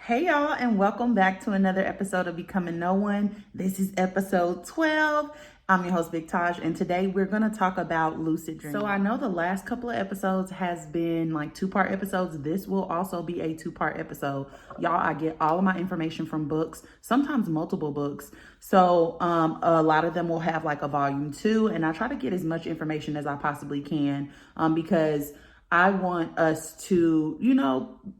Hey y'all, and welcome back to another episode of Becoming No One. This is episode 12. I'm your host, Big Taj, and today we're going to talk about lucid dreaming. So I know the last couple of episodes has been like two-part episodes. This will also be a two-part episode. Y'all, I get all of my information from books, sometimes multiple books. So a lot of them will have like a volume 2, and I try to get as much information as I possibly can because I want us to,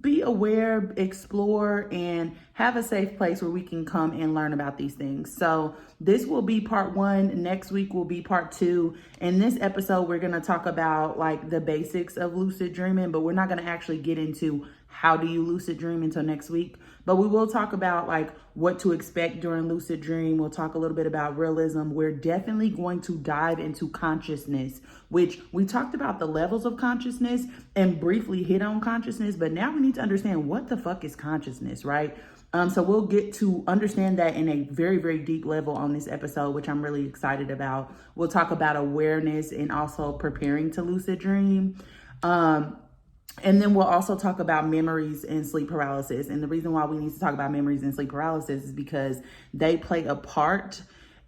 be aware, explore, and have a safe place where we can come and learn about these things. So this will be part 1. Next week will be part 2. In this episode, we're going to talk about like the basics of lucid dreaming, but we're not going to actually get into how do you lucid dream until next week. But we will talk about like what to expect during lucid dream. We'll talk a little bit about realism. We're definitely going to dive into consciousness, which we talked about the levels of consciousness and briefly hit on consciousness. But now we need to understand what the fuck is consciousness, right? So we'll get to understand that in a very, very deep level on this episode, which I'm really excited about. We'll talk about awareness and also preparing to lucid dream. And then we'll also talk about memories and sleep paralysis. And the reason why we need to talk about memories and sleep paralysis is because they play a part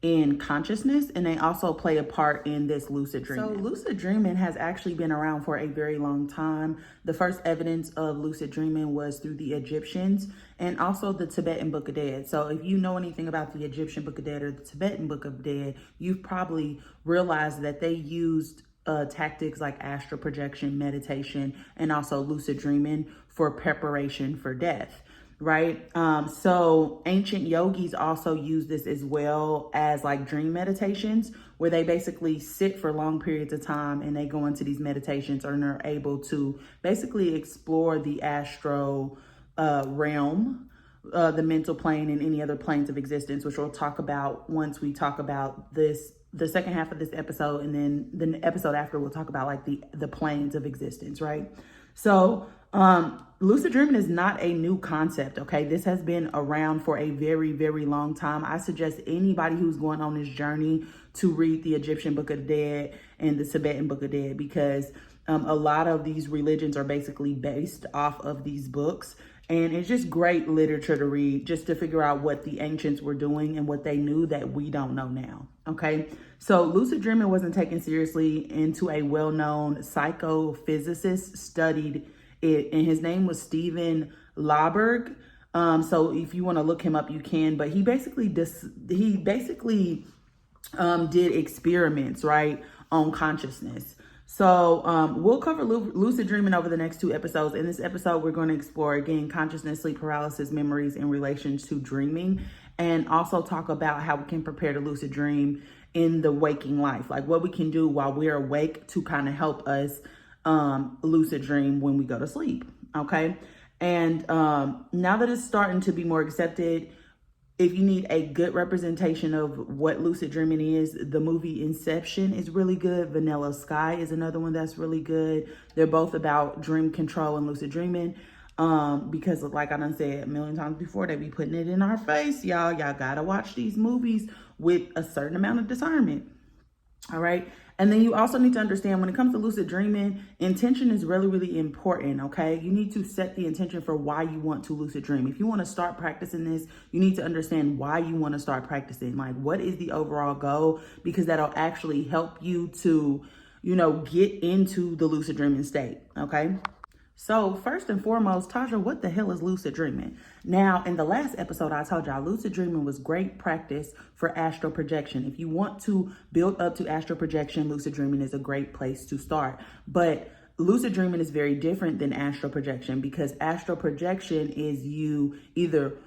in consciousness and they also play a part in this lucid dreaming. So lucid dreaming has actually been around for a very long time. The first evidence of lucid dreaming was through the Egyptians and also the Tibetan Book of Dead. So if you know anything about the Egyptian Book of Dead or the Tibetan Book of Dead, you've probably realized that they used tactics like astral projection, meditation, and also lucid dreaming for preparation for death, right? So ancient yogis also use this as well as like dream meditations, where they basically sit for long periods of time and they go into these meditations and are able to basically explore the astral realm, the mental plane, and any other planes of existence, which we'll talk about once we talk about the second half of this episode, and then the episode after we'll talk about like the planes of existence, right? So lucid dreaming is not a new concept, okay? This has been around for a very, very long time. I suggest anybody who's going on this journey to read the Egyptian Book of Dead and the Tibetan Book of Dead, because a lot of these religions are basically based off of these books. And it's just great literature to read just to figure out what the ancients were doing and what they knew that we don't know now, okay? So lucid dreaming wasn't taken seriously until a well-known psychophysicist studied it, and his name was Stephen Larberg. So if you want to look him up, you can, but he basically did experiments, right, on consciousness. So we'll cover lucid dreaming over the next 2 episodes. In this episode, we're going to explore, again, consciousness, sleep paralysis, memories in relation to dreaming, and also talk about how we can prepare to lucid dream in the waking life, like what we can do while we're awake to kind of help us lucid dream when we go to sleep, okay? And now that it's starting to be more accepted, if you need a good representation of what lucid dreaming is, the movie Inception is really good. Vanilla Sky is another one that's really good. They're both about dream control and lucid dreaming. Because like I done said a million times before, they be putting it in our face, y'all. Y'all gotta watch these movies with a certain amount of discernment. All right. And then you also need to understand when it comes to lucid dreaming, intention is really, really important. Okay. You need to set the intention for why you want to lucid dream. If you want to start practicing this, you need to understand why you want to start practicing. Like, what is the overall goal? Because that'll actually help you to, get into the lucid dreaming state. Okay. So first and foremost, Tasha, what the hell is lucid dreaming? Now, in the last episode, I told y'all lucid dreaming was great practice for astral projection. If you want to build up to astral projection, lucid dreaming is a great place to start. But lucid dreaming is very different than astral projection, because astral projection is you either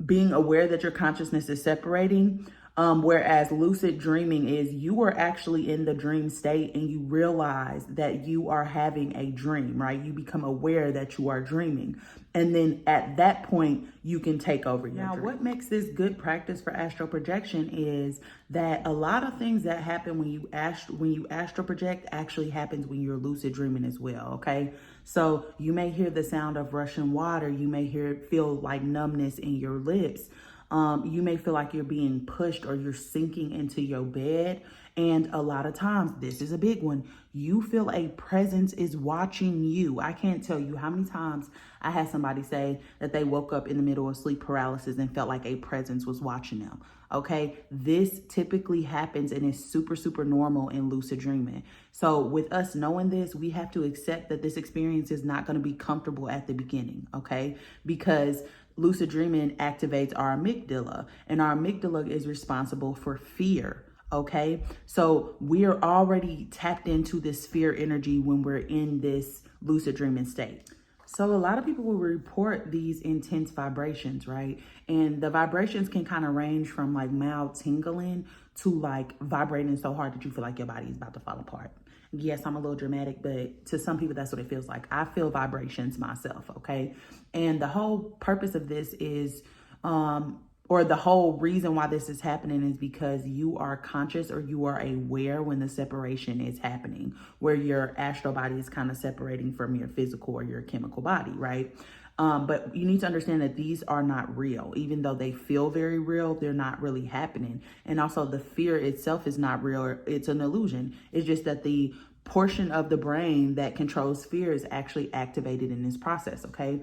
being aware that your consciousness is separating, whereas lucid dreaming is you are actually in the dream state and you realize that you are having a dream, right? You become aware that you are dreaming. And then at that point, you can take over your dream. What makes this good practice for astral projection is that a lot of things that happen when you astral project actually happens when you're lucid dreaming as well, okay? So you may hear the sound of rushing water. You may feel like numbness in your lips. You may feel like you're being pushed or you're sinking into your bed. And a lot of times, this is a big one, you feel a presence is watching you. I can't tell you how many times I had somebody say that they woke up in the middle of sleep paralysis and felt like a presence was watching them. Okay, this typically happens and is super, super normal in lucid dreaming. So with us knowing this, we have to accept that this experience is not going to be comfortable at the beginning, okay? Because lucid dreaming activates our amygdala, and our amygdala is responsible for fear. Okay, so we are already tapped into this fear energy when we're in this lucid dreaming state. So a lot of people will report these intense vibrations, right? And the vibrations can kind of range from like mild tingling to like vibrating so hard that you feel like your body is about to fall apart. Yes, I'm a little dramatic, but to some people, that's what it feels like. I feel vibrations myself, okay? And the whole purpose of this is, or the whole reason why this is happening is because you are conscious or you are aware when the separation is happening, where your astral body is kind of separating from your physical or your chemical body, right? But you need to understand that these are not real. Even though they feel very real, they're not really happening. And also the fear itself is not real. It's an illusion. It's just that the portion of the brain that controls fear is actually activated in this process, okay?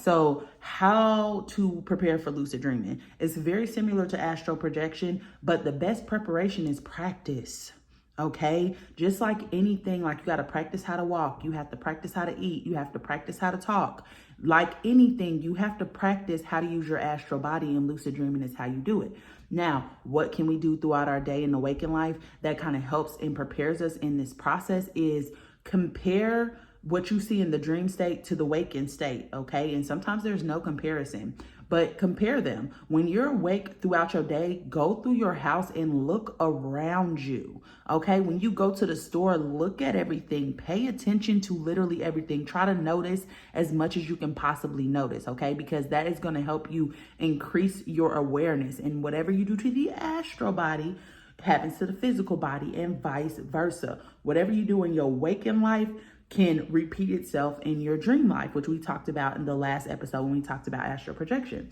So how to prepare for lucid dreaming? It's very similar to astral projection, but the best preparation is practice. Okay, just like anything, like you got to practice how to walk, you have to practice how to eat, you have to practice how to talk. Like anything, you have to practice how to use your astral body, and lucid dreaming is how you do it. Now, what can we do throughout our day in the waking life that kind of helps and prepares us in this process is compare what you see in the dream state to the waking state, okay? And sometimes there's no comparison, but compare them. When you're awake throughout your day, go through your house and look around you, okay? When you go to the store, look at everything. Pay attention to literally everything. Try to notice as much as you can possibly notice, okay? Because that is going to help you increase your awareness. And whatever you do to the astral body happens to the physical body, and vice versa. Whatever you do in your waking life can repeat itself in your dream life, which we talked about in the last episode when we talked about astral projection.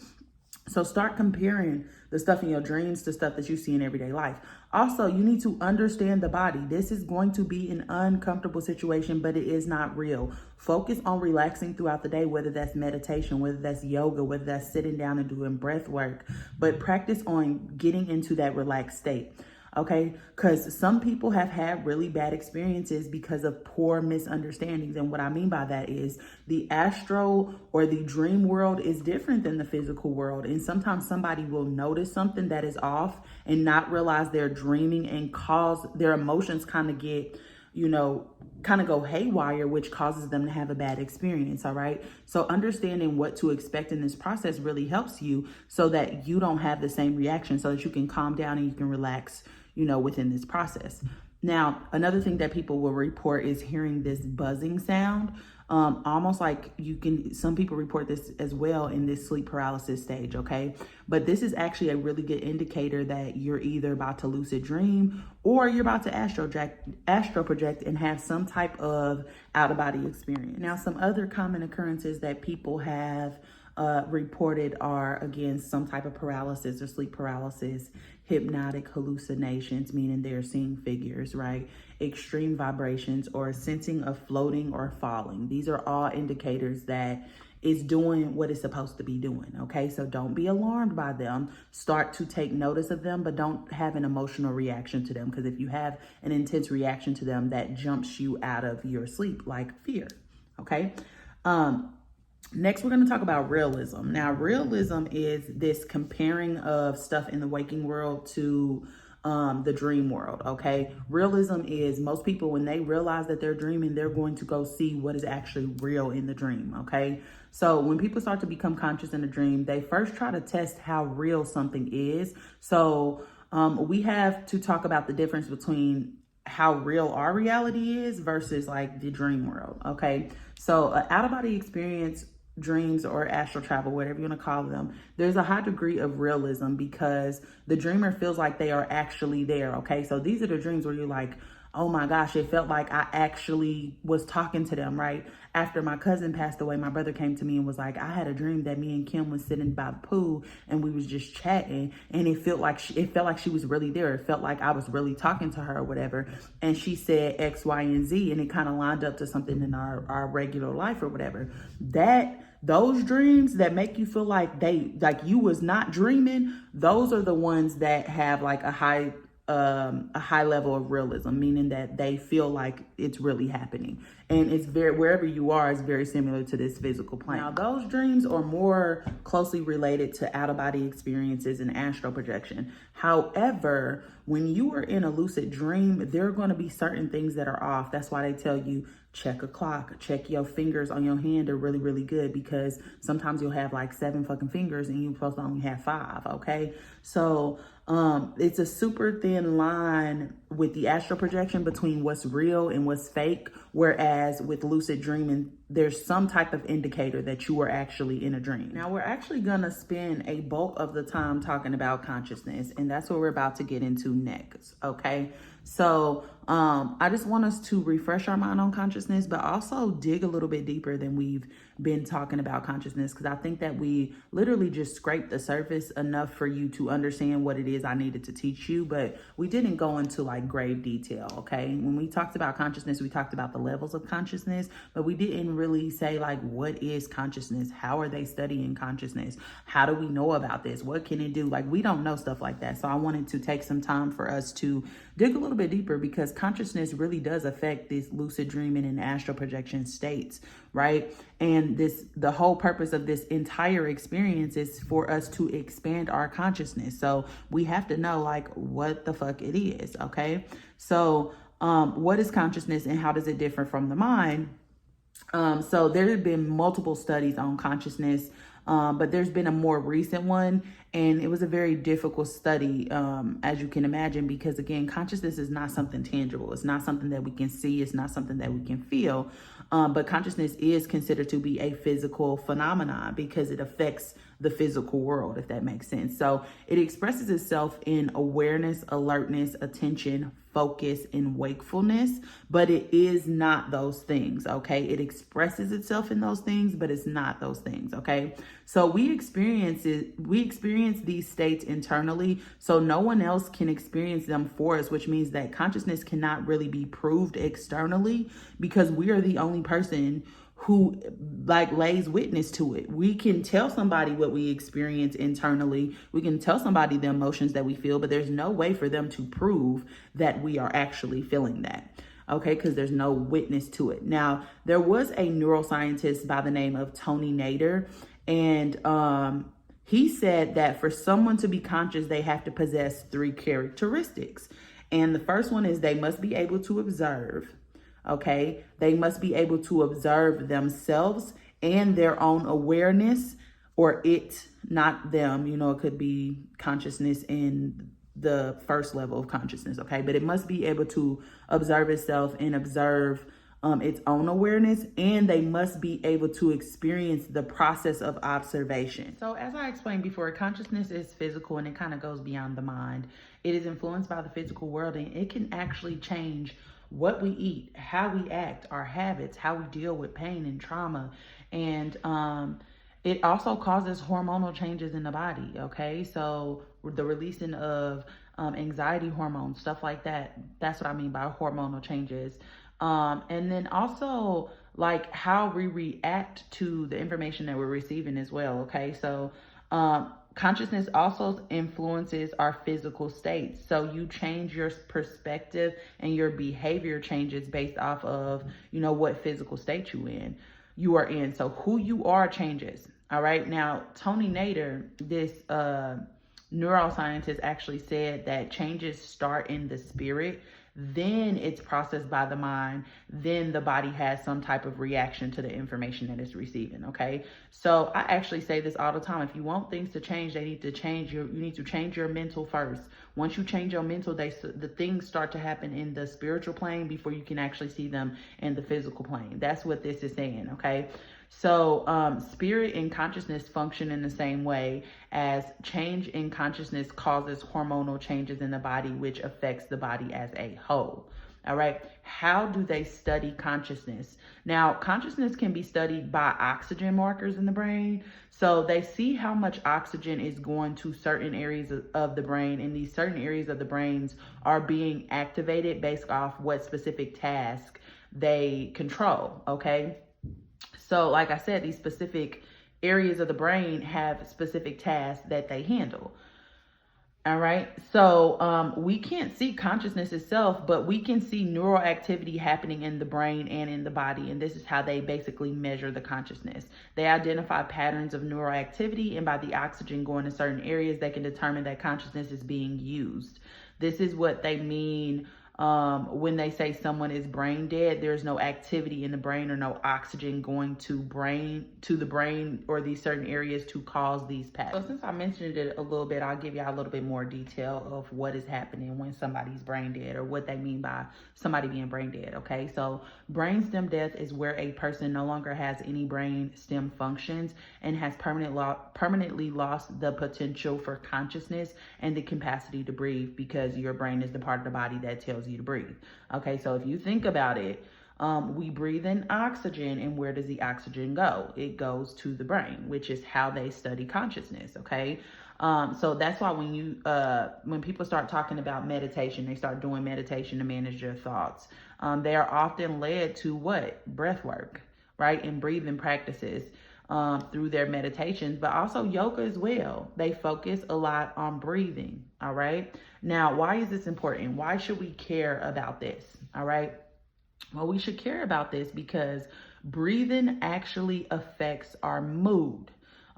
So start comparing the stuff in your dreams to stuff that you see in everyday life. Also, you need to understand the body. This is going to be an uncomfortable situation, but it is not real. Focus on relaxing throughout the day, whether that's meditation, whether that's yoga, whether that's sitting down and doing breath work, but practice on getting into that relaxed state. Okay, because some people have had really bad experiences because of poor misunderstandings. And what I mean by that is the astral or the dream world is different than the physical world. And sometimes somebody will notice something that is off and not realize they're dreaming and cause their emotions kind of get, kind of go haywire, which causes them to have a bad experience. All right. So understanding what to expect in this process really helps you so that you don't have the same reaction, so that you can calm down and you can relax, within this process. Now, another thing that people will report is hearing this buzzing sound. Almost like some people report this as well in this sleep paralysis stage, okay? But this is actually a really good indicator that you're either about to lucid dream or you're about to astral project and have some type of out-of-body experience. Now, some other common occurrences that people have reported are, again, some type of paralysis or sleep paralysis, hypnotic hallucinations, meaning they're seeing figures, right? Extreme vibrations or sensing of floating or falling. These are all indicators that it's doing what it's supposed to be doing, okay? So don't be alarmed by them. Start to take notice of them, but don't have an emotional reaction to them, because if you have an intense reaction to them, that jumps you out of your sleep, like fear, okay? Next, we're going to talk about realism. Now, realism is this comparing of stuff in the waking world to the dream world, okay? Realism is most people, when they realize that they're dreaming, they're going to go see what is actually real in the dream, okay? So when people start to become conscious in a dream, they first try to test how real something is. So we have to talk about the difference between how real our reality is versus like the dream world, okay? So out-of-body experience, dreams or astral travel, whatever you want to call them, there's a high degree of realism because the dreamer feels like they are actually there, okay? So these are the dreams where you're like, oh my gosh, it felt like I actually was talking to them, right? After my cousin passed away, my brother came to me and was like, I had a dream that me and Kim was sitting by the pool and we was just chatting, and it felt like she was really there. It felt like I was really talking to her or whatever. And she said X, Y, and Z, and it kind of lined up to something in our regular life or whatever. Those dreams that make you feel like you was not dreaming, those are the ones that have like a high level of realism, meaning that they feel like it's really happening. And it's wherever you are is very similar to this physical plane. Now, those dreams are more closely related to out-of-body experiences and astral projection. However, when you are in a lucid dream, there are going to be certain things that are off. That's why they tell you, check a clock, check your fingers on your hand are really, really good, because sometimes you'll have like 7 fucking fingers and you're supposed to only have 5, okay? So it's a super thin line with the astral projection between what's real and what's fake. Whereas with lucid dreaming, there's some type of indicator that you are actually in a dream. Now, we're actually gonna spend a bulk of the time talking about consciousness, and that's what we're about to get into next, okay? So I just want us to refresh our mind on consciousness, but also dig a little bit deeper than we've been talking about consciousness, because I think that we literally just scraped the surface enough for you to understand what it is I needed to teach you, but we didn't go into like grave detail, okay? When we talked about consciousness, we talked about the levels of consciousness, but we didn't really say like, what is consciousness? How are they studying consciousness? How do we know about this? What can it do? Like, we don't know stuff like that. So I wanted to take some time for us to dig a little bit deeper, because consciousness really does affect these lucid dreaming and astral projection states, right? And the whole purpose of this entire experience is for us to expand our consciousness. So we have to know like what the fuck it is, okay? So what is consciousness and how does it differ from the mind? So there have been multiple studies on consciousness, but there's been a more recent one, and it was a very difficult study, as you can imagine, because again, consciousness is not something tangible. It's not something that we can see. It's not something that we can feel. But consciousness is considered to be a physical phenomenon because it affects the physical world, if that makes sense. So it expresses itself in awareness, alertness, attention, focus, and wakefulness, but it is not those things, okay? It expresses itself in those things, but it's not those things, okay? So we experience these states internally, so no one else can experience them for us, which means that consciousness cannot really be proved externally, because we are the only person who like lays witness to it. We can tell somebody what we experience internally. We can tell somebody the emotions that we feel, but there's no way for them to prove that we are actually feeling that. Okay, because there's no witness to it. Now, there was a neuroscientist by the name of Tony Nader, and he said that for someone to be conscious, they have to possess 3 characteristics. And the first one is they must be able to observe. Okay, they must be able to observe themselves and their own awareness, or it, not them. You know, it could be consciousness in the first level of consciousness. Okay, but it must be able to observe itself and observe its own awareness, and they must be able to experience the process of observation. So as I explained before, consciousness is physical and it kind of goes beyond the mind. It is influenced by the physical world, and it can actually change what we eat, how we act, our habits, how we deal with pain and trauma. And it also causes hormonal changes in the body, okay? So the releasing of anxiety hormones, stuff like that. That's what I mean by hormonal changes. And then also like how we react to the information that we're receiving as well, okay? So consciousness also influences our physical state. So you change your perspective and your behavior changes based off of, you know, what physical state you are in. So who you are changes. All right. Now, Tony Nader, this neuroscientist, actually said that changes start in the spirit, then it's processed by the mind, then the body has some type of reaction to the information that it's receiving, okay? So I actually say this all the time. If you want things to change, you need to change your mental first. Once you change your mental, the things start to happen in the spiritual plane before you can actually see them in the physical plane. That's what this is saying, okay? So spirit and consciousness function in the same way, as change in consciousness causes hormonal changes in the body, which affects the body as a whole. All right. How do they study consciousness? Now, consciousness can be studied by oxygen markers in the brain. So they see how much oxygen is going to certain areas of the brain, and these certain areas of the brains are being activated based off what specific task they control. Okay. So like I said, these specific areas of the brain have specific tasks that they handle. All right. So we can't see consciousness itself, but we can see neural activity happening in the brain and in the body. And this is how they basically measure the consciousness. They identify patterns of neural activity, and by the oxygen going to certain areas, they can determine that consciousness is being used. This is what they mean when they say someone is brain dead. There's no activity in the brain or no oxygen going to the brain or these certain areas to cause these patterns. So since I mentioned it a little bit, I'll give you a little bit more detail of what is happening when somebody's brain dead, or what they mean by somebody being brain dead. Okay, so brain stem death is where a person no longer has any brain stem functions and has permanently lost the potential for consciousness and the capacity to breathe, because your brain is the part of the body that tells you to breathe. Okay, so if you think about it, we breathe in oxygen, and where does the oxygen go? It goes to the brain, which is how they study consciousness. Okay, so that's why when people start talking about meditation, they start doing meditation to manage their thoughts. They are often led to what? Breath work, right? And breathing practices through their meditations, but also yoga as well. They focus a lot on breathing. All right. Now, why is this important? Why should we care about this? All right. Well, we should care about this because breathing actually affects our mood,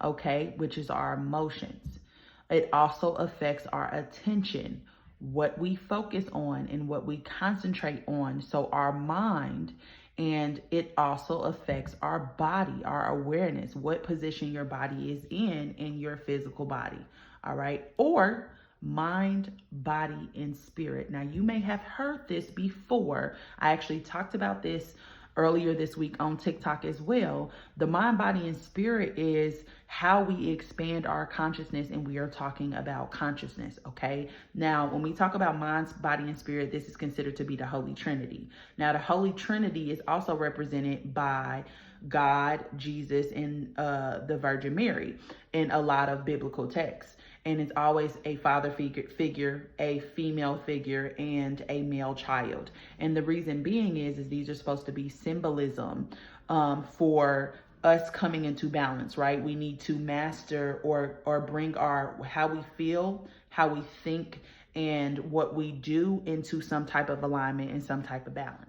okay, which is our emotions. It also affects our attention, what we focus on and what we concentrate on. So our mind, and it also affects our body, our awareness, what position your body is in your physical body. All right. Or mind, body, and spirit. Now, you may have heard this before. I actually talked about this earlier this week on TikTok as well. The mind, body, and spirit is how we expand our consciousness, and we are talking about consciousness. Okay. Now, when we talk about mind, body, and spirit, this is considered to be the Holy Trinity. Now, the Holy Trinity is also represented by God, Jesus, and the Virgin Mary in a lot of biblical texts. And it's always a father figure, a female figure, and a male child. And the reason being is these are supposed to be symbolism for us coming into balance, right? We need to master or bring how we feel, how we think, and what we do into some type of alignment and some type of balance.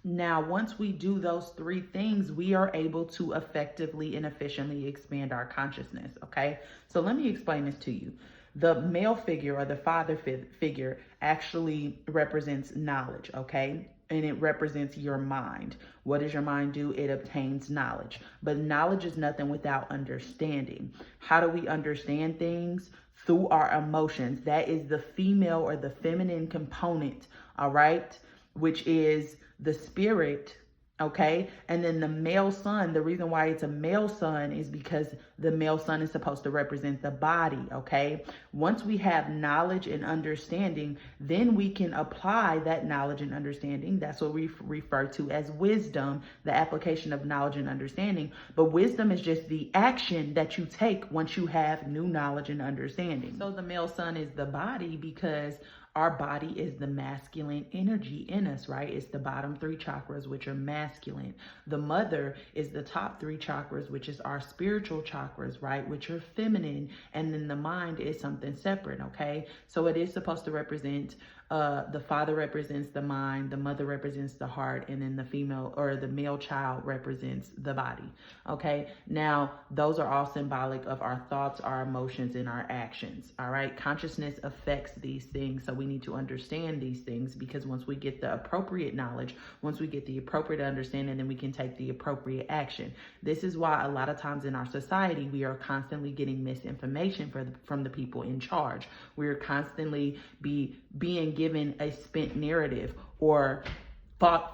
Now, once we do those three things, we are able to effectively and efficiently expand our consciousness. Okay, so let me explain this to you. The male figure, or the father figure, actually represents knowledge. Okay, and it represents your mind. What does your mind do? It obtains knowledge. But knowledge is nothing without understanding. How do we understand things? Through our emotions. That is the female or the feminine component. All right, which is the spirit. Okay. And then the male sun, the reason why it's a male sun is because the male sun is supposed to represent the body. Okay. Once we have knowledge and understanding, then we can apply that knowledge and understanding. That's what we refer to as wisdom, the application of knowledge and understanding. But wisdom is just the action that you take once you have new knowledge and understanding. So the male sun is the body because our body is the masculine energy in us, right? It's the bottom three chakras, which are masculine. The mother is the top three chakras, which is our spiritual chakras, right? Which are feminine. And then the mind is something separate, okay? So it is supposed to represent, the father represents the mind, the mother represents the heart, and then the female or the male child represents the body, okay? Now, those are all symbolic of our thoughts, our emotions, and our actions, all right? Consciousness affects these things, so we need to understand these things, because once we get the appropriate knowledge, once we get the appropriate understanding, then we can take the appropriate action. This is why a lot of times in our society, we are constantly getting misinformation from the people in charge. We're constantly being given a spent narrative, or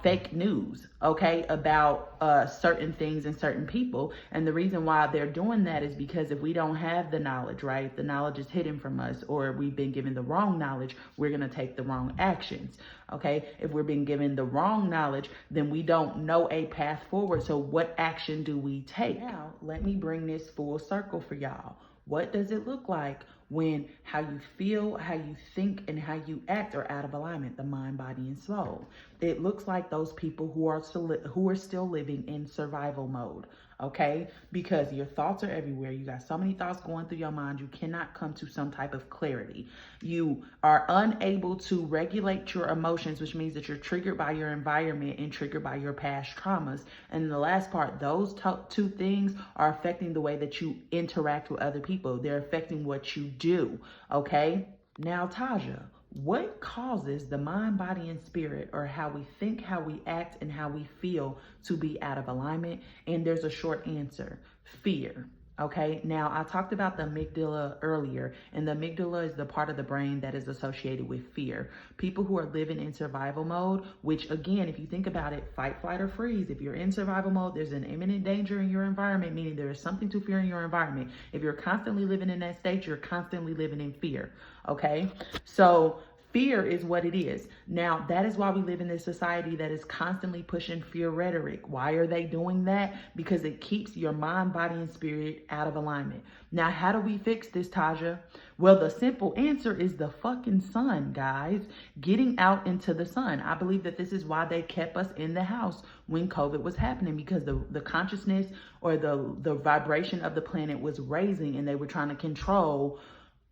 fake news, okay, about certain things and certain people. And the reason why they're doing that is because if we don't have the knowledge, right, the knowledge is hidden from us, or we've been given the wrong knowledge, we're going to take the wrong actions. Okay, if we're being given the wrong knowledge, then we don't know a path forward. So what action do we take? Now, let me bring this full circle for y'all. What does it look like when how you feel, how you think, and how you act are out of alignment, the mind, body, and soul? It looks like those people who are still living in survival mode, okay? Because your thoughts are everywhere. You got so many thoughts going through your mind, you cannot come to some type of clarity. You are unable to regulate your emotions, which means that you're triggered by your environment and triggered by your past traumas. And the last part, those two things are affecting the way that you interact with other people. They're affecting what you do, okay? Now, Taja, what causes the mind, body, and spirit, or how we think, how we act, and how we feel to be out of alignment? And there's a short answer: fear. Okay, now I talked about the amygdala earlier, and the amygdala is the part of the brain that is associated with fear. People who are living in survival mode, which again, if you think about it, fight, flight, or freeze. If you're in survival mode, there's an imminent danger in your environment, meaning there is something to fear in your environment. If you're constantly living in that state, you're constantly living in fear. Okay, so fear is what it is. Now, that is why we live in this society that is constantly pushing fear rhetoric. Why are they doing that? Because it keeps your mind, body, and spirit out of alignment. Now, how do we fix this, Taja? Well, the simple answer is the fucking sun, guys. Getting out into the sun. I believe that this is why they kept us in the house when COVID was happening, because the consciousness or the vibration of the planet was raising, and they were trying to control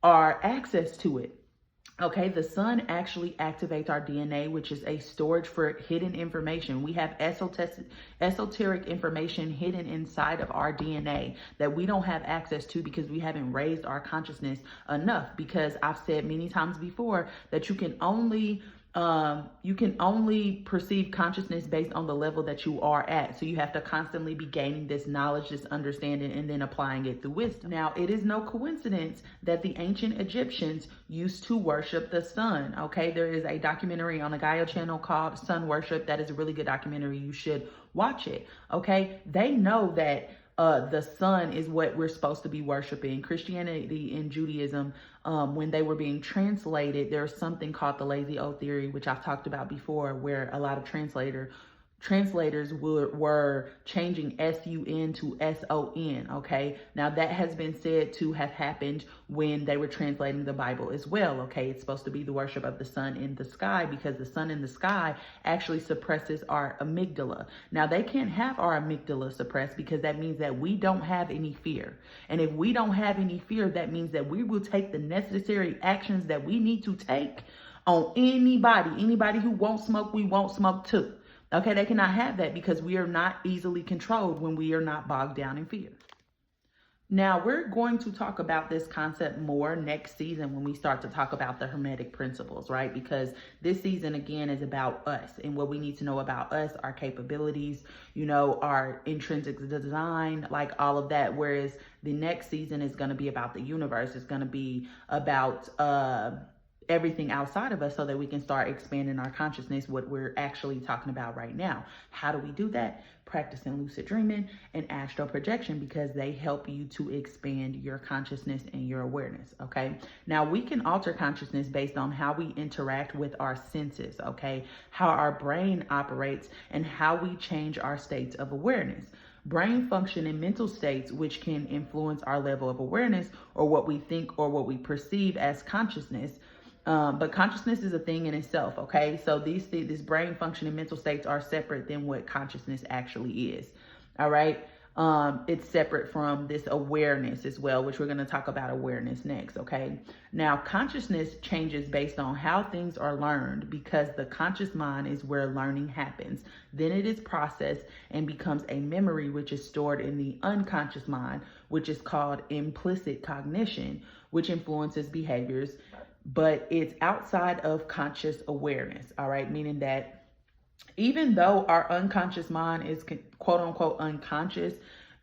our access to it. Okay, the sun actually activates our DNA, which is a storage for hidden information. We have esoteric information hidden inside of our DNA that we don't have access to because we haven't raised our consciousness enough. Because I've said many times before that you can only perceive consciousness based on the level that you are at. So you have to constantly be gaining this knowledge, this understanding, and then applying it through wisdom. Now, it is no coincidence that the ancient Egyptians used to worship the sun. Okay, there is a documentary on the Gaia channel called Sun Worship. That is a really good documentary. You should watch it. Okay, they know that the sun is what we're supposed to be worshiping. Christianity and Judaism, when they were being translated, there's something called the lazy O theory, which I've talked about before, where a lot of translators were changing S-U-N to S-O-N, okay? Now, that has been said to have happened when they were translating the Bible as well, okay? It's supposed to be the worship of the sun in the sky, because the sun in the sky actually suppresses our amygdala. Now, they can't have our amygdala suppressed because that means that we don't have any fear. And if we don't have any fear, that means that we will take the necessary actions that we need to take on anybody who won't smoke, we won't smoke too. Okay, they cannot have that because we are not easily controlled when we are not bogged down in fear. Now, we're going to talk about this concept more next season when we start to talk about the Hermetic principles, right? Because this season, again, is about us and what we need to know about us, our capabilities, you know, our intrinsic design, like all of that. Whereas the next season is going to be about the universe. It's going to be about everything outside of us so that we can start expanding our consciousness, what we're actually talking about right now. How do we do that? Practicing lucid dreaming and astral projection, because they help you to expand your consciousness and your awareness, okay? Now, we can alter consciousness based on how we interact with our senses, okay? How our brain operates and how we change our states of awareness. Brain function and mental states, which can influence our level of awareness or what we think or what we perceive as consciousness. But consciousness is a thing in itself, okay? So these brain function and mental states are separate than what consciousness actually is, all right? It's separate from this awareness as well, which we're going to talk about awareness next, okay? Now, consciousness changes based on how things are learned, because the conscious mind is where learning happens. Then it is processed and becomes a memory, which is stored in the unconscious mind, which is called implicit cognition, which influences behaviors. But it's outside of conscious awareness, all right? Meaning that even though our unconscious mind is quote unquote unconscious,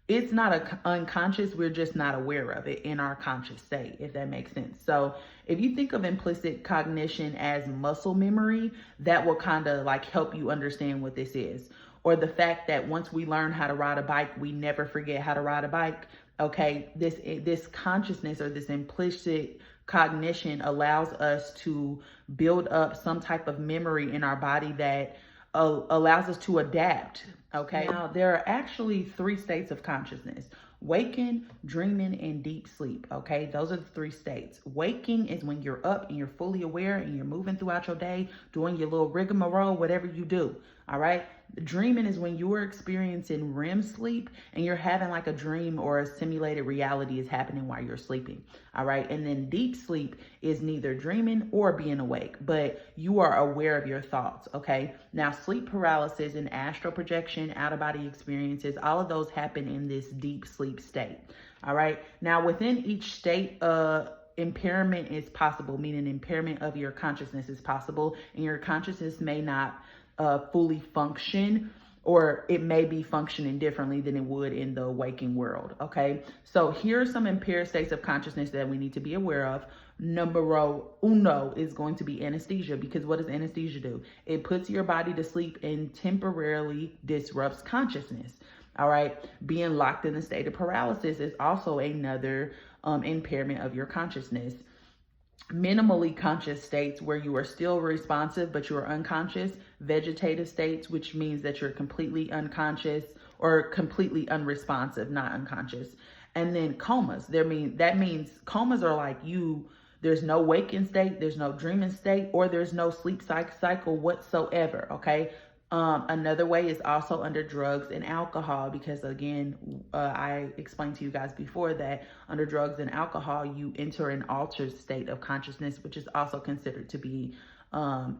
it's not unconscious, we're just not aware of it in our conscious state, if that makes sense. So if you think of implicit cognition as muscle memory, that will kind of like help you understand what this is. Or the fact that once we learn how to ride a bike, we never forget how to ride a bike. Okay, this consciousness or this implicit cognition allows us to build up some type of memory in our body that allows us to adapt. Okay, now there are actually 3 states of consciousness: waking, dreaming, and deep sleep. Okay, those are the 3 states. Waking is when you're up and you're fully aware and you're moving throughout your day, doing your little rigmarole, whatever you do. All right. Dreaming is when you are experiencing REM sleep and you're having like a dream or a simulated reality is happening while you're sleeping. All right. And then deep sleep is neither dreaming or being awake, but you are aware of your thoughts. Okay. Now, sleep paralysis and astral projection, out of body experiences, all of those happen in this deep sleep state. All right. Now, within each state, impairment is possible, meaning impairment of your consciousness is possible, and your consciousness may not fully function, or it may be functioning differently than it would in the waking world. Okay, so here are some impaired states of consciousness that we need to be aware of. Numero uno is going to be anesthesia, because what does anesthesia do? It puts your body to sleep and temporarily disrupts consciousness. All right, being locked in a state of paralysis is also another impairment of your consciousness. Minimally conscious states, where you are still responsive but you are unconscious. Vegetative states, which means that you're completely unconscious or completely unresponsive, not unconscious. And then comas. That means comas are like there's no waking state, there's no dreaming state, or there's no sleep cycle whatsoever. Okay. Another way is also under drugs and alcohol, because again, I explained to you guys before that under drugs and alcohol, you enter an altered state of consciousness, which is also considered to be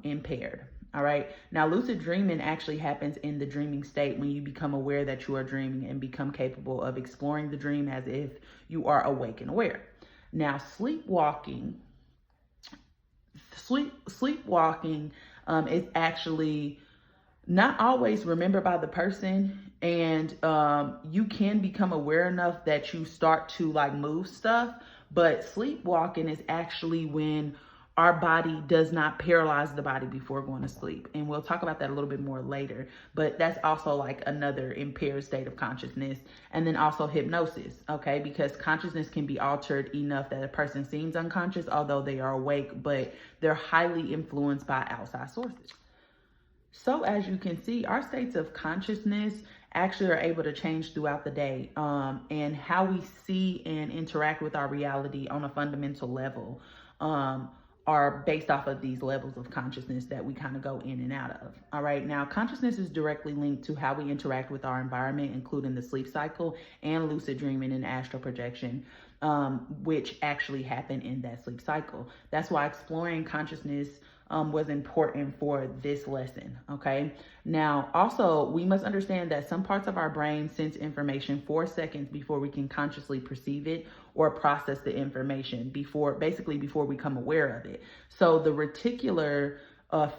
impaired. All right. Now, lucid dreaming actually happens in the dreaming state, when you become aware that you are dreaming and become capable of exploring the dream as if you are awake and aware. Now, sleepwalking is actually not always remembered by the person, and you can become aware enough that you start to like move stuff, but sleepwalking is actually when our body does not paralyze the body before going to sleep, and we'll talk about that a little bit more later. But that's also like another impaired state of consciousness. And then also hypnosis, okay, because consciousness can be altered enough that a person seems unconscious although they are awake, but they're highly influenced by outside sources. So as you can see, our states of consciousness actually are able to change throughout the day, and how we see and interact with our reality on a fundamental level are based off of these levels of consciousness that we kind of go in and out of. All right. Now, consciousness is directly linked to how we interact with our environment, including the sleep cycle and lucid dreaming and astral projection, which actually happen in that sleep cycle. That's why exploring consciousness was important for this lesson. Okay. Now, also, we must understand that some parts of our brain sense information 4 seconds before we can consciously perceive it or process the information, before we become aware of it. So the reticular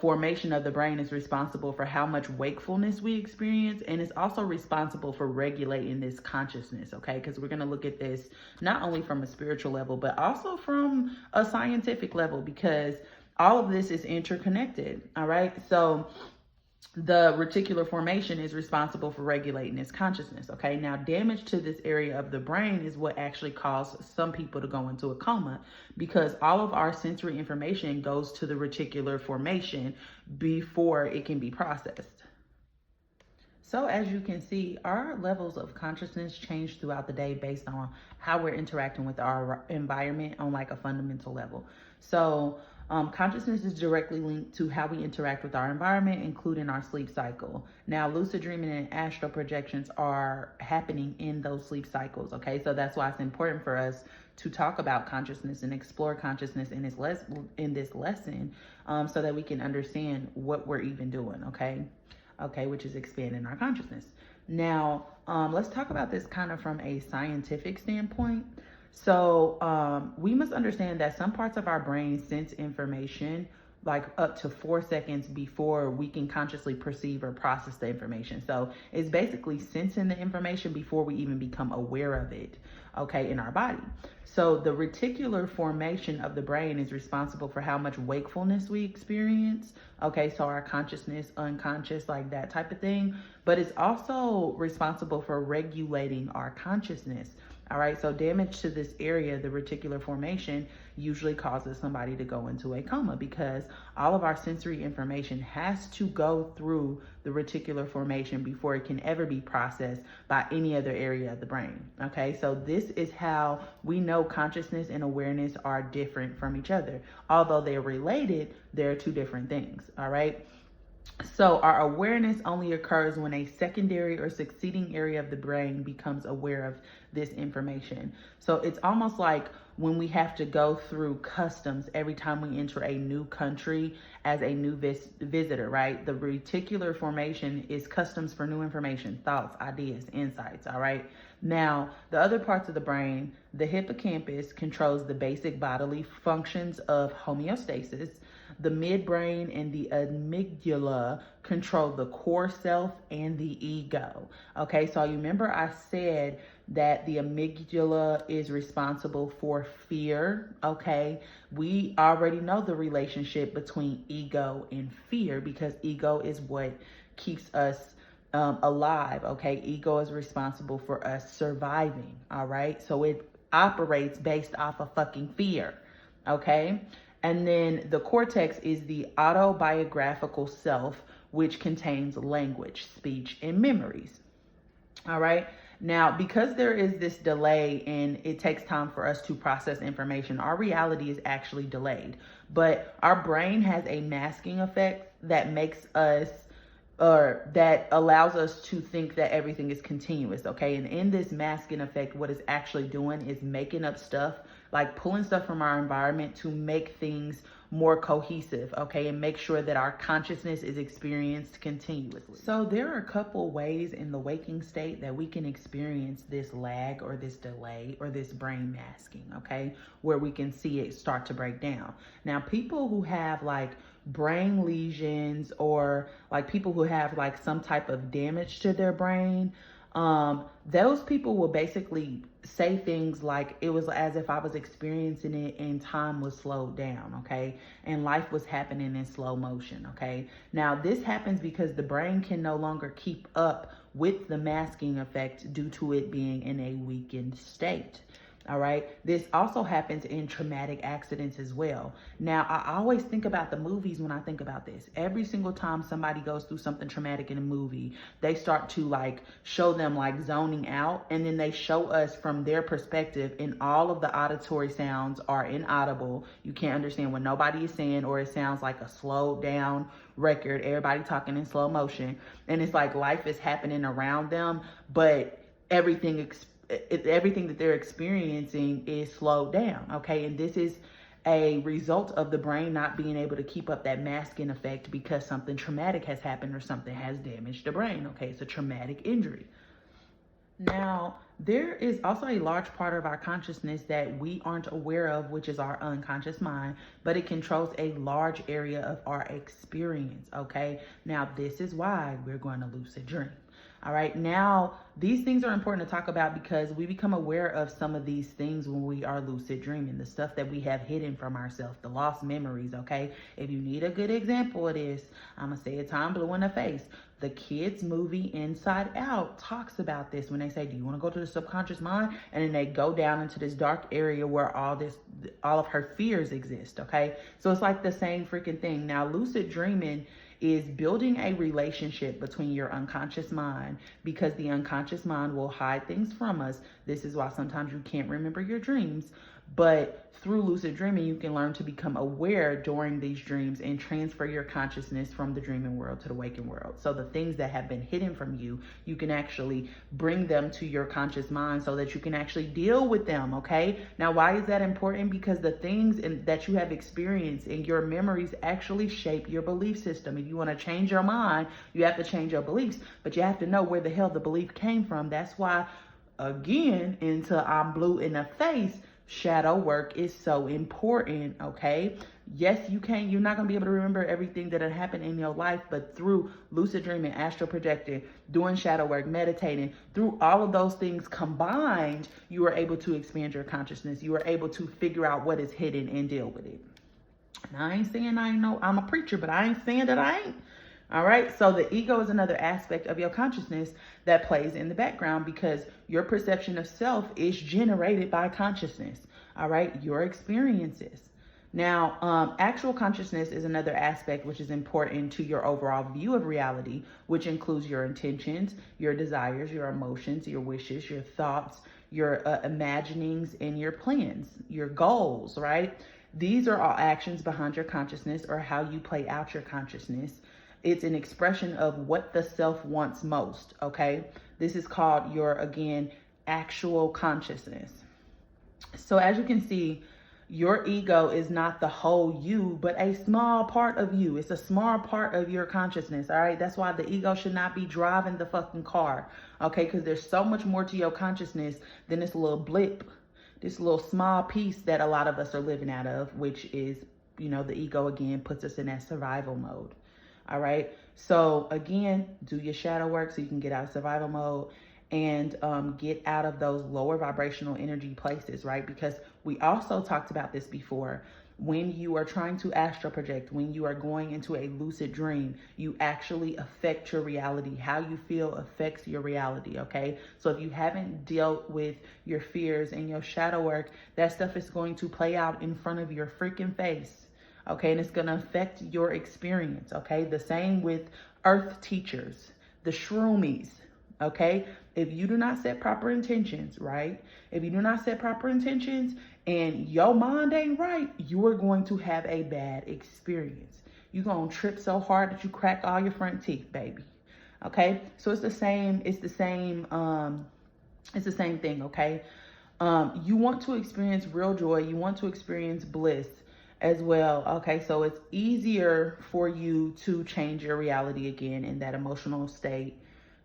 formation of the brain is responsible for how much wakefulness we experience, and it's also responsible for regulating this consciousness. Okay, because we're going to look at this not only from a spiritual level, but also from a scientific level, because all of this is interconnected. All right. So the reticular formation is responsible for regulating this consciousness. Okay. Now, damage to this area of the brain is what actually caused some people to go into a coma, because all of our sensory information goes to the reticular formation before it can be processed. So as you can see, our levels of consciousness change throughout the day based on how we're interacting with our environment on like a fundamental level. So consciousness is directly linked to how we interact with our environment, including our sleep cycle. Now, lucid dreaming and astral projections are happening in those sleep cycles. Okay, so that's why it's important for us to talk about consciousness and explore consciousness in this lesson, so that we can understand what we're even doing. Okay, which is expanding our consciousness. Now, let's talk about this kind of from a scientific standpoint. So we must understand that some parts of our brain sense information like up to 4 seconds before we can consciously perceive or process the information. So it's basically sensing the information before we even become aware of it, okay, in our body. So the reticular formation of the brain is responsible for how much wakefulness we experience, okay, so our consciousness, unconscious, like that type of thing. But it's also responsible for regulating our consciousness. All right, so damage to this area, the reticular formation, usually causes somebody to go into a coma because all of our sensory information has to go through the reticular formation before it can ever be processed by any other area of the brain. Okay, so this is how we know consciousness and awareness are different from each other. Although they're related, they're two different things. All right. So our awareness only occurs when a secondary or succeeding area of the brain becomes aware of this information. So it's almost like when we have to go through customs every time we enter a new country as a new visitor, right? The reticular formation is customs for new information, thoughts, ideas, insights, all right? Now, the other parts of the brain, the hippocampus controls the basic bodily functions of homeostasis. The midbrain and the amygdala control the core self and the ego. Okay, so you remember I said that the amygdala is responsible for fear. Okay, we already know the relationship between ego and fear because ego is what keeps us alive. Okay, ego is responsible for us surviving. All right, so it operates based off of fucking fear. Okay. And then the cortex is the autobiographical self, which contains language, speech, and memories. All right. Now, because there is this delay and it takes time for us to process information, our reality is actually delayed. But our brain has a masking effect that makes us or that allows us to think that everything is continuous, okay? And in this masking effect, what it's actually doing is making up stuff, like pulling stuff from our environment to make things more cohesive, okay? And make sure that our consciousness is experienced continuously. So there are a couple ways in the waking state that we can experience this lag or this delay or this brain masking, okay? Where we can see it start to break down. Now, people who have like brain lesions or like people who have like some type of damage to their brain, those people will basically say things like it was as if I was experiencing it and time was slowed down, okay? And life was happening in slow motion, okay? Now, this happens because the brain can no longer keep up with the masking effect due to it being in a weakened state. All right. This also happens in traumatic accidents as well. Now, I always think about the movies when I think about this. Every single time somebody goes through something traumatic in a movie, they start to like show them like zoning out, and then they show us from their perspective, and all of the auditory sounds are inaudible. You can't understand what nobody is saying, or it sounds like a slowed down record, everybody talking in slow motion. And it's like life is happening around them, but everything that they're experiencing is slowed down, okay? And this is a result of the brain not being able to keep up that masking effect because something traumatic has happened or something has damaged the brain, okay? It's a traumatic injury. Now, there is also a large part of our consciousness that we aren't aware of, which is our unconscious mind, but it controls a large area of our experience, okay? Now, this is why we're going to lucid dream. All right. Now, these things are important to talk about because we become aware of some of these things when we are lucid dreaming, the stuff that we have hidden from ourselves, the lost memories. Okay. If you need a good example of this, I'm going to say a time blue in the face. The kids' movie Inside Out talks about this when they say, do you want to go to the subconscious mind? And then they go down into this dark area where all of her fears exist. Okay. So it's like the same freaking thing. Now, lucid dreaming is building a relationship between your unconscious mind, because the unconscious mind will hide things from us. This is why sometimes you can't remember your dreams, but through lucid dreaming, you can learn to become aware during these dreams and transfer your consciousness from the dreaming world to the waking world. So the things that have been hidden from you, you can actually bring them to your conscious mind so that you can actually deal with them, okay? Now, why is that important? Because the things that you have experienced in your memories actually shape your belief system. If you want to change your mind, you have to change your beliefs, but you have to know where the hell the belief came from. That's why, again, into I'm blue in the face, shadow work is so important, okay? Yes, you're not going to be able to remember everything that had happened in your life, but through lucid dreaming, astral projecting, doing shadow work, meditating, through all of those things combined, you are able to expand your consciousness. You are able to figure out what is hidden and deal with it. Now, I ain't saying I'm a preacher, but I ain't saying that I ain't. All right. So the ego is another aspect of your consciousness that plays in the background because your perception of self is generated by consciousness. All right. Your experiences. Now, actual consciousness is another aspect which is important to your overall view of reality, which includes your intentions, your desires, your emotions, your wishes, your thoughts, your imaginings, and your plans, your goals, right? These are all actions behind your consciousness or how you play out your consciousness. It's an expression of what the self wants most, okay? This is called your, again, actual consciousness. So as you can see, your ego is not the whole you, but a small part of you. It's a small part of your consciousness, all right? That's why the ego should not be driving the fucking car, okay? Because there's so much more to your consciousness than this little blip, this little small piece that a lot of us are living out of, which is, the ego, again, puts us in that survival mode. All right. So again, do your shadow work so you can get out of survival mode and get out of those lower vibrational energy places, right? Because we also talked about this before. When you are trying to astral project, when you are going into a lucid dream, you actually affect your reality. How you feel affects your reality, okay? So if you haven't dealt with your fears and your shadow work, that stuff is going to play out in front of your freaking face. Okay, and it's going to affect your experience, okay? The same with earth teachers, the shroomies, okay? If you do not set proper intentions, right? If you do not set proper intentions and your mind ain't right, you are going to have a bad experience. You're going to trip so hard that you crack all your front teeth, baby. Okay? So it's the same thing, okay? You want to experience real joy. You want to experience bliss as well. Okay, so it's easier for you to change your reality again, and that emotional state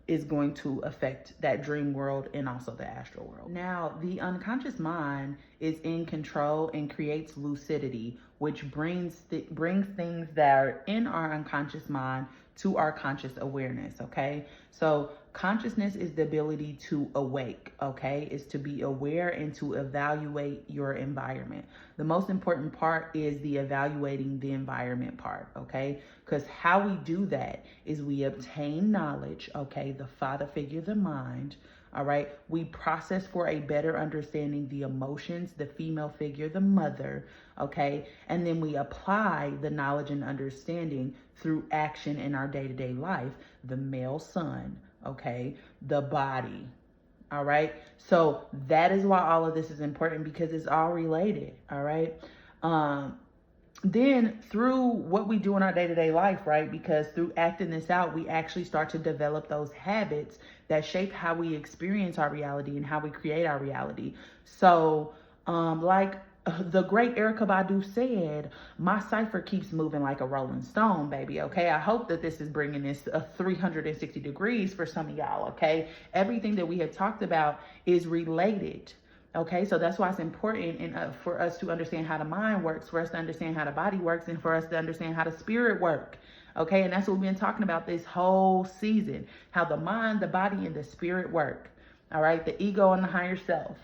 is going to affect that dream world and also the astral world. Now, the unconscious mind is in control and creates lucidity, which brings things that are in our unconscious mind to our conscious awareness, okay? So consciousness is the ability to awake, okay? Is to be aware and to evaluate your environment. The most important part is the evaluating the environment part, okay? Because how we do that is we obtain knowledge, okay? The father figure, the mind, all right? We process for a better understanding the emotions, the female figure, the mother, okay? And then we apply the knowledge and understanding through action in our day-to-day life, the male son, okay? The body, all right? So that is why all of this is important, because it's all related, all right? Then through what we do in our day-to-day life, right? Because through acting this out, we actually start to develop those habits that shape how we experience our reality and how we create our reality. So, like the great Erykah Badu said, my cipher keeps moving like a rolling stone, baby, okay? I hope that this is bringing this 360 degrees for some of y'all, okay? Everything that we have talked about is related. Okay, so that's why it's important for us to understand how the mind works, for us to understand how the body works, and for us to understand how the spirit work. Okay, and that's what we've been talking about this whole season, how the mind, the body, and the spirit work. All right, the ego and the higher self,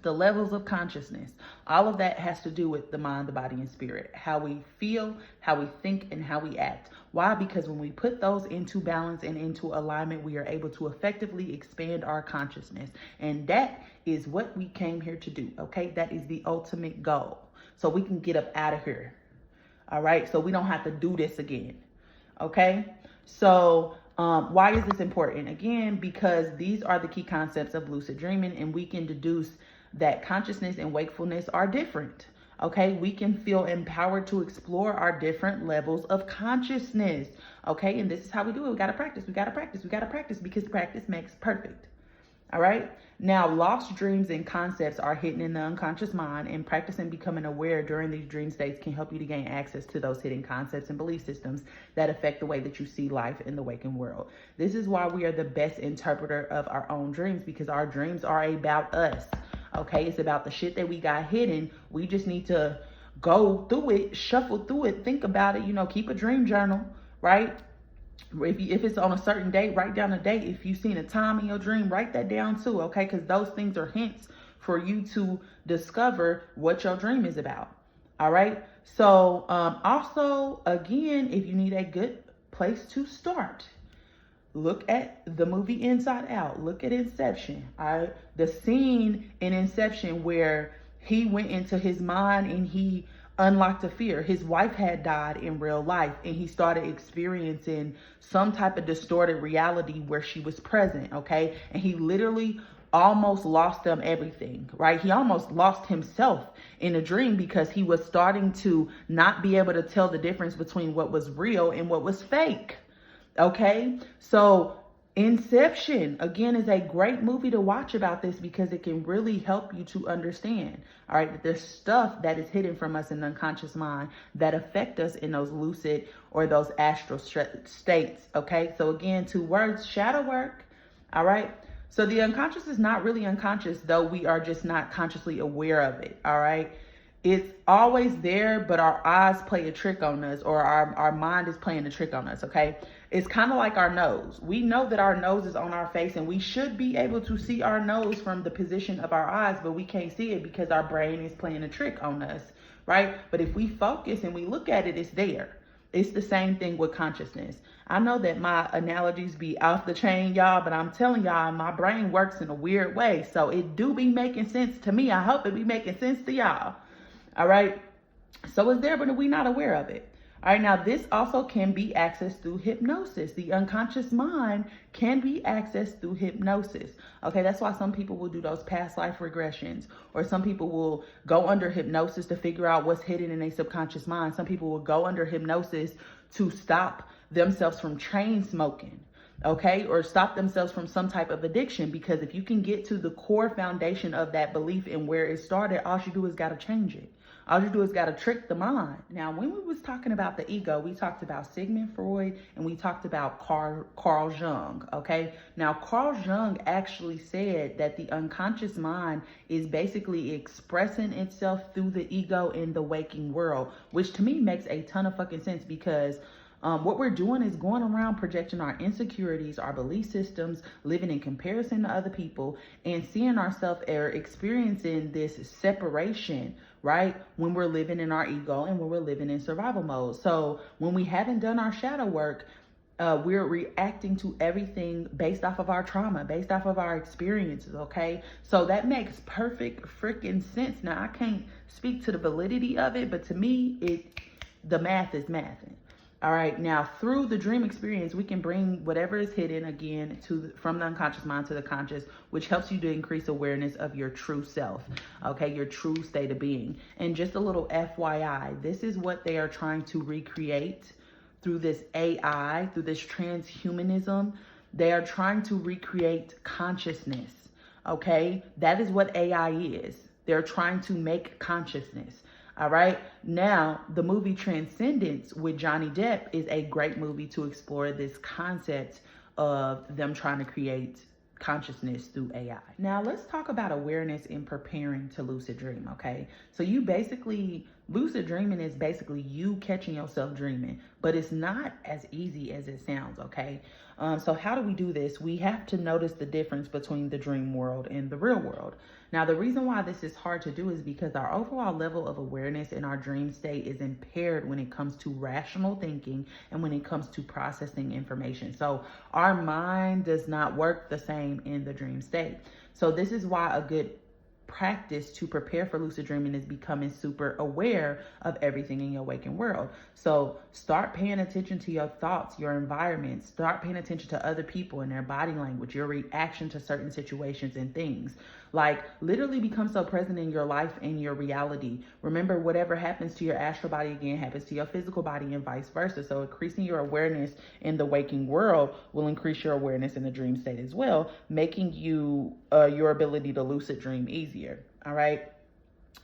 the levels of consciousness, all of that has to do with the mind, the body, and spirit, how we feel, how we think, and how we act. Why? Because when we put those into balance and into alignment, we are able to effectively expand our consciousness. And that is what we came here to do, okay? That is the ultimate goal. So we can get up out of here, all right? So we don't have to do this again, okay? So why is this important? Again, because these are the key concepts of lucid dreaming, and we can deduce that consciousness and wakefulness are different. Okay, we can feel empowered to explore our different levels of consciousness. Okay, and this is how we do it. We got to practice. We got to practice. We got to practice, because practice makes perfect. All right. Now, lost dreams and concepts are hidden in the unconscious mind, and practicing becoming aware during these dream states can help you to gain access to those hidden concepts and belief systems that affect the way that you see life in the waking world. This is why we are the best interpreter of our own dreams, because our dreams are about us. Okay, it's about the shit that we got hidden. We just need to go through it, shuffle through it, think about it, keep a dream journal, right? If it's on a certain date, write down a date. If you've seen a time in your dream, write that down too, okay? Because those things are hints for you to discover what your dream is about. All right. So also, again, if you need a good place to start, look at the movie Inside Out. Look at Inception. All right. The scene in Inception where he went into his mind and he unlocked a fear. His wife had died in real life and he started experiencing some type of distorted reality where she was present. Okay. And he literally almost lost them everything, right? He almost lost himself in a dream because he was starting to not be able to tell the difference between what was real and what was fake. Okay, so Inception, again, is a great movie to watch about this because it can really help you to understand, all right, that there's stuff that is hidden from us in the unconscious mind that affect us in those lucid or those astral states, okay? So again, 2 words, shadow work, all right? So the unconscious is not really unconscious, though we are just not consciously aware of it, all right? It's always there, but our eyes play a trick on us, or our mind is playing a trick on us, okay? It's kind of like our nose. We know that our nose is on our face and we should be able to see our nose from the position of our eyes, but we can't see it because our brain is playing a trick on us, right? But if we focus and we look at it, it's there. It's the same thing with consciousness. I know that my analogies be off the chain, y'all, but I'm telling y'all, my brain works in a weird way. So it do be making sense to me. I hope it be making sense to y'all. All right. So it's there, but we're not aware of it. All right. Now, this also can be accessed through hypnosis. The unconscious mind can be accessed through hypnosis. Okay. That's why some people will do those past life regressions, or some people will go under hypnosis to figure out what's hidden in their subconscious mind. Some people will go under hypnosis to stop themselves from chain smoking. Okay, or stop themselves from some type of addiction, because if you can get to the core foundation of that belief and where it started, all you do is got to change it. All you do is got to trick the mind. Now, when we was talking about the ego, we talked about Sigmund Freud and we talked about Carl Jung, okay? Now, Carl Jung actually said that the unconscious mind is basically expressing itself through the ego in the waking world, which to me makes a ton of fucking sense, because what we're doing is going around projecting our insecurities, our belief systems, living in comparison to other people, and seeing ourselves or experiencing this separation, right? When we're living in our ego and when we're living in survival mode. So when we haven't done our shadow work, we're reacting to everything based off of our trauma, based off of our experiences, okay? So that makes perfect freaking sense. Now, I can't speak to the validity of it, but to me, the math is mathing. All right, now through the dream experience, we can bring whatever is hidden again from the unconscious mind to the conscious, which helps you to increase awareness of your true self, okay, your true state of being. And just a little FYI, this is what they are trying to recreate through this AI, through this transhumanism. They are trying to recreate consciousness, okay? That is what AI is. They're trying to make consciousness. All right. Now, the movie Transcendence with Johnny Depp is a great movie to explore this concept of them trying to create consciousness through AI. Now, let's talk about awareness in preparing to lucid dream. Okay. So lucid dreaming is basically you catching yourself dreaming, but it's not as easy as it sounds. Okay. So how do we do this? We have to notice the difference between the dream world and the real world. Now, the reason why this is hard to do is because our overall level of awareness in our dream state is impaired when it comes to rational thinking and when it comes to processing information. So our mind does not work the same in the dream state. So this is why a good practice to prepare for lucid dreaming is becoming super aware of everything in your waking world. So start paying attention to your thoughts, your environment. Start paying attention to other people and their body language, your reaction to certain situations and things. Like, literally become so present in your life and your reality. Remember, whatever happens to your astral body again happens to your physical body and vice versa. So increasing your awareness in the waking world will increase your awareness in the dream state as well, making your ability to lucid dream easier. All right.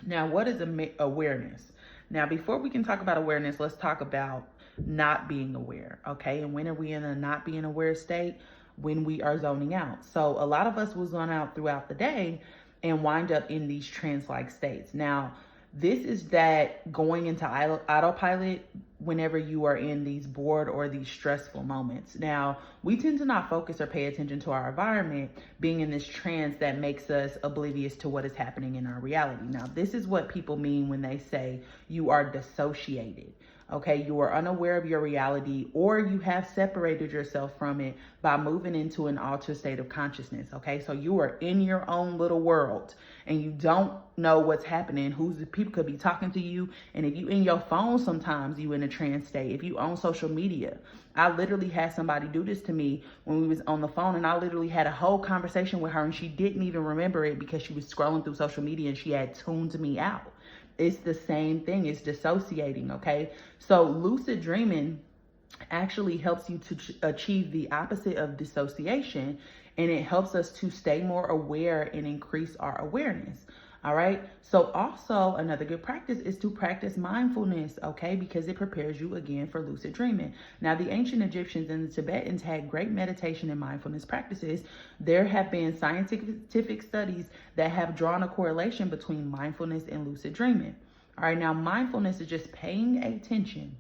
Now, what is awareness? Now, before we can talk about awareness, let's talk about not being aware. Okay. And when are we in a not being aware state? When we are zoning out. So a lot of us will zone out throughout the day, and wind up in these trance-like states. Now, this is that going into autopilot whenever you are in these bored or these stressful moments. Now, we tend to not focus or pay attention to our environment, being in this trance that makes us oblivious to what is happening in our reality. Now, this is what people mean when they say you are dissociated. Okay, you are unaware of your reality, or you have separated yourself from it by moving into an altered state of consciousness. Okay, so you are in your own little world and you don't know what's happening. People could be talking to you, and if you in your phone, sometimes you in a trance state. If you own social media, I literally had somebody do this to me when we was on the phone, and I literally had a whole conversation with her, and she didn't even remember it because she was scrolling through social media and she had tuned me out. It's the same thing. It's dissociating, okay? So lucid dreaming actually helps you to achieve the opposite of dissociation, and it helps us to stay more aware and increase our awareness. All right. So also another good practice is to practice mindfulness, okay? Because it prepares you again for lucid dreaming. Now, the ancient Egyptians and the Tibetans had great meditation and mindfulness practices. There have been scientific studies that have drawn a correlation between mindfulness and lucid dreaming. All right. Now, mindfulness is just paying attention.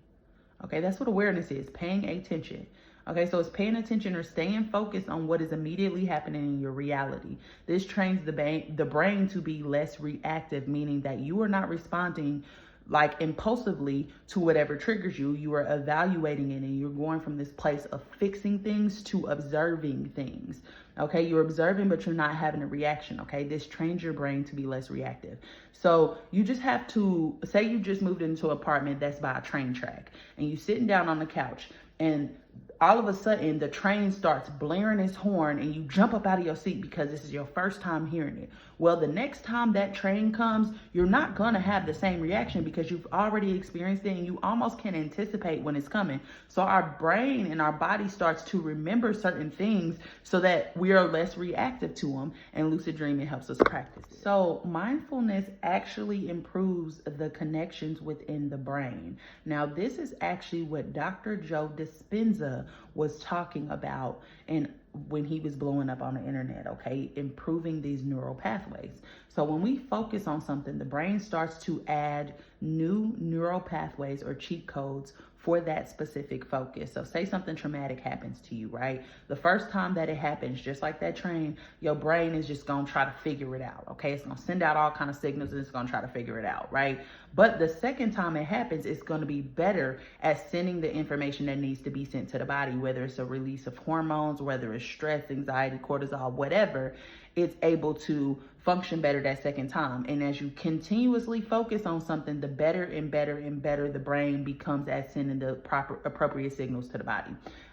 Okay. That's what awareness is, paying attention. Okay, so it's paying attention or staying focused on what is immediately happening in your reality. This trains the brain to be less reactive, meaning that you are not responding like impulsively to whatever triggers you. You are evaluating it, and you're going from this place of fixing things to observing things. Okay, you're observing, but you're not having a reaction. Okay, this trains your brain to be less reactive. So you just have to say you just moved into an apartment that's by a train track, and you sitting down on the couch, and all of a sudden the train starts blaring its horn, and you jump up out of your seat because this is your first time hearing it. Well, the next time that train comes, you're not going to have the same reaction because you've already experienced it, and you almost can anticipate when it's coming. So our brain and our body starts to remember certain things so that we are less reactive to them, and lucid dreaming helps us practice it. So mindfulness actually improves the connections within the brain. Now, this is actually what Dr. Joe Dispenza was talking about and when he was blowing up on the internet, okay, improving these neural pathways. So when we focus on something, the brain starts to add new neural pathways or cheat codes for that specific focus. So say something traumatic happens to you, right? The first time that it happens, just like that train, your brain is just gonna try to figure it out, okay? It's gonna send out all kind of signals, and it's gonna try to figure it out, right? But the second time it happens, it's gonna be better at sending the information that needs to be sent to the body, whether it's a release of hormones, whether it's stress, anxiety, cortisol, whatever. It's able to function better that second time. And as you continuously focus on something, the better and better and better the brain becomes at sending the proper appropriate signals to the body.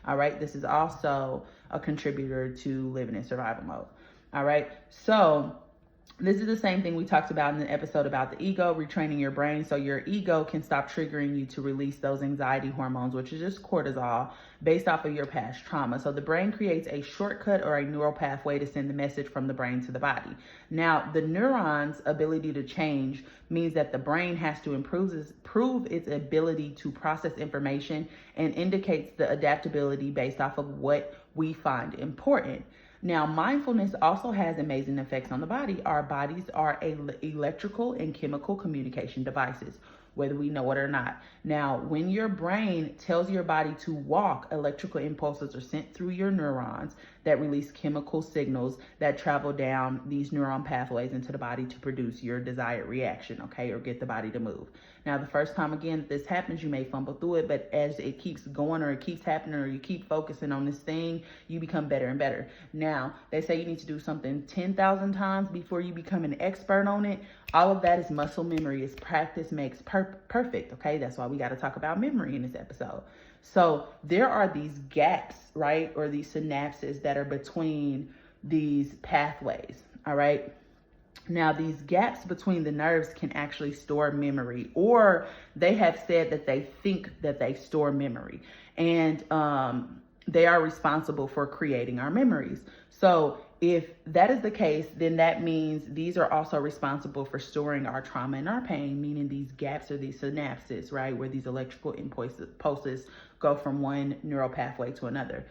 All right. This is also a contributor to living in survival mode. All right. So this is the same thing we talked about in the episode about the ego, retraining your brain so your ego can stop triggering you to release those anxiety hormones, which is just cortisol, based off of your past trauma. So the brain creates a shortcut or a neural pathway to send the message from the brain to the body. Now, the neuron's ability to change means that the brain has to improve its ability to process information, and indicates the adaptability based off of what we find important. Now, mindfulness also has amazing effects on the body. Our bodies are electrical and chemical communication devices, whether we know it or not. Now, when your brain tells your body to walk, electrical impulses are sent through your neurons that release chemical signals that travel down these neuron pathways into the body to produce your desired reaction, okay, or get the body to move. Now, the first time, again, this happens, you may fumble through it, but as it keeps going or it keeps happening or you keep focusing on this thing, you become better and better. Now, they say you need to do something 10,000 times before you become an expert on it. All of that is muscle memory. It's practice makes perfect, okay? That's why we got to talk about memory in this episode. So there are these gaps, right, or these synapses that are between these pathways, all right? Now, these gaps between the nerves can actually store memory, or they have said that they think that they store memory, and they are responsible for creating our memories. So if that is the case, then that means these are also responsible for storing our trauma and our pain, meaning these gaps or these synapses, right, where these electrical impulses go from one neural pathway to another.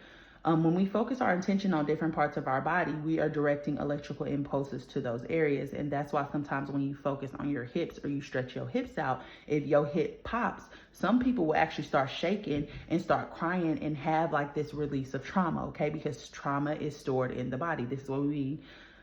When we focus our attention on different parts of our body, we are directing electrical impulses to those areas. And that's why sometimes when you focus on your hips or you stretch your hips out, if your hip pops, some people will actually start shaking and start crying and have like this release of trauma, okay? Because trauma is stored in the body. This is what we mean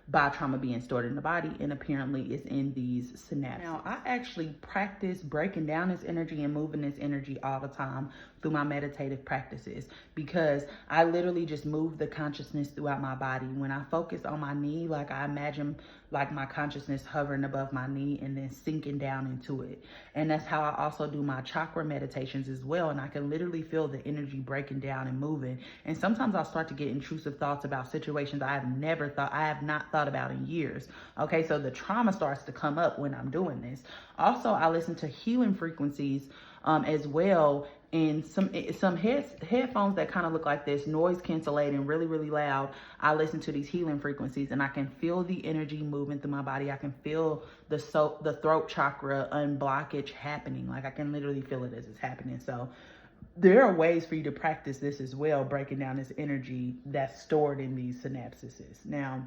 by trauma being stored in the body, and apparently it's in these synapses. Now, I actually practice breaking down this energy and moving this energy all the time through my meditative practices, because I literally just move the consciousness throughout my body. When I focus on my knee, like I imagine like my consciousness hovering above my knee and then sinking down into it. And that's how I also do my chakra meditations as well. And I can literally feel the energy breaking down and moving. And sometimes I'll start to get intrusive thoughts about situations I have not thought about in years. Okay, so the trauma starts to come up when I'm doing this. Also, I listen to healing frequencies as well, and some headphones that kind of look like this, noise cancellating, really, really loud. I listen to these healing frequencies and I can feel the energy moving through my body. I can feel the throat chakra unblockage happening. Like I can literally feel it as it's happening. So there are ways for you to practice this as well, breaking down this energy that's stored in these synapses. Now,